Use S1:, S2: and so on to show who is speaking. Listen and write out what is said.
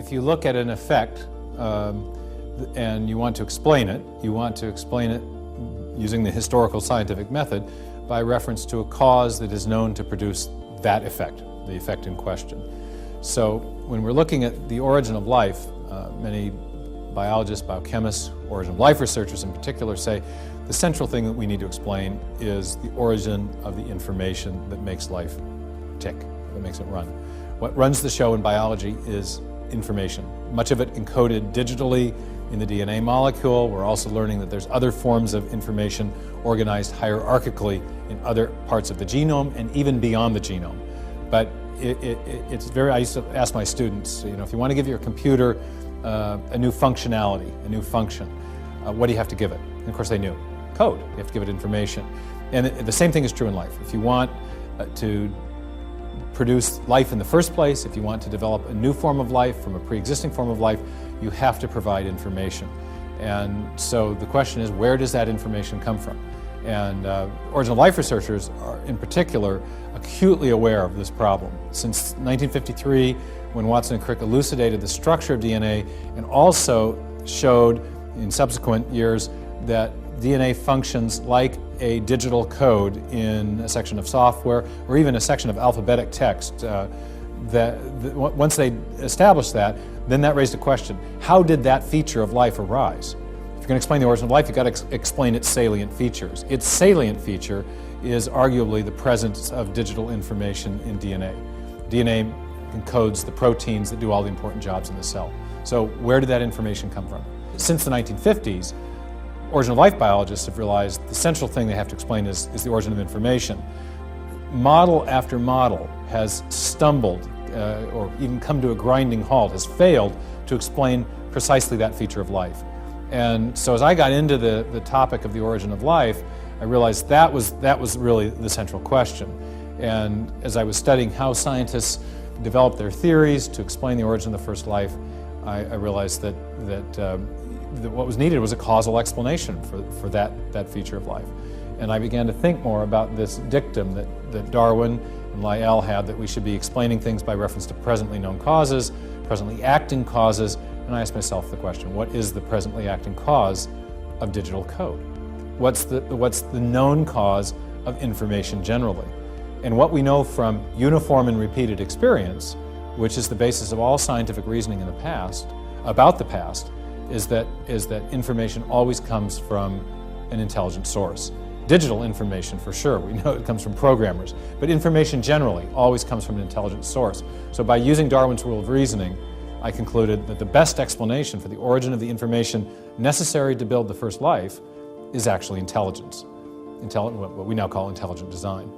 S1: if you look at an effect and you want to explain it using the historical scientific method by reference to a cause that is known to produce that effect, the effect in question. So when we're looking at the origin of life, many biologists, biochemists, origin of life researchers in particular say the central thing that we need to explain is the origin of the information that makes life tick, that makes it run. What runs the show in biology is information, much of it encoded digitally in the DNA molecule. We're also learning that there's other forms of information organized hierarchically in other parts of the genome and even beyond the genome. But it's very, I used to ask my students, if you want to give your computer a new functionality, a new function, what do you have to give it? And of course they knew. Code. You have to give it information. And the same thing is true in life. If you want to produce life in the first place, if you want to develop a new form of life from a pre-existing form of life, you have to provide information. And so the question is, where does that information come from? And origin of life researchers are, in particular, acutely aware of this problem. Since 1953, when Watson and Crick elucidated the structure of DNA and also showed in subsequent years that DNA functions like a digital code in a section of software or even a section of alphabetic text. Once they established that, then that raised a question. How did that feature of life arise? If you're going to explain the origin of life, you've got to explain its salient features. Its salient feature is arguably the presence of digital information in DNA. DNA encodes the proteins that do all the important jobs in the cell. So where did that information come from? Since the 1950s, origin of life biologists have realized the central thing they have to explain is the origin of information. Model after model has stumbled or even come to a grinding halt, has failed to explain precisely that feature of life. And so as I got into the topic of the origin of life, I realized that was really the central question. And as I was studying how scientists developed their theories to explain the origin of the first life, I realized that what was needed was a causal explanation for that feature of life. And I began to think more about this dictum that Darwin and Lyell had, that we should be explaining things by reference to presently known causes, presently acting causes, and I asked myself the question, what is the presently acting cause of digital code? What's the known cause of information generally? And what we know from uniform and repeated experience, which is the basis of all scientific reasoning in the past, about the past, is that information always comes from an intelligent source. Digital information, for sure, we know it comes from programmers, but information generally always comes from an intelligent source. So by using Darwin's rule of reasoning, I concluded that the best explanation for the origin of the information necessary to build the first life is actually intelligence, what we now call intelligent design.